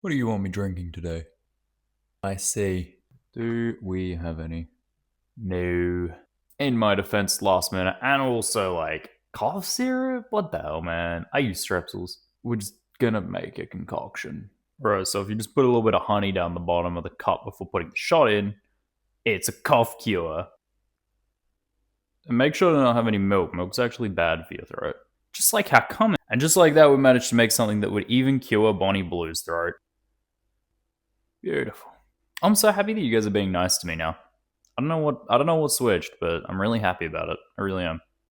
What do you want me drinking today? I see. Do we have any? No. In my defense, last minute, and also like cough syrup. What the hell, man? I use strepsils. We're just gonna make a concoction, bro. So if you just put a little bit of honey down the bottom of the cup before putting the shot in, it's a cough cure. And make sure to not have any milk. Milk's actually bad for your throat. Just like how common. And just like that, we managed to make something that would even cure Bonnie Blue's throat. Beautiful. I'm so happy that you guys are being nice to me now. I don't know what switched, but I'm really happy about it. I really am.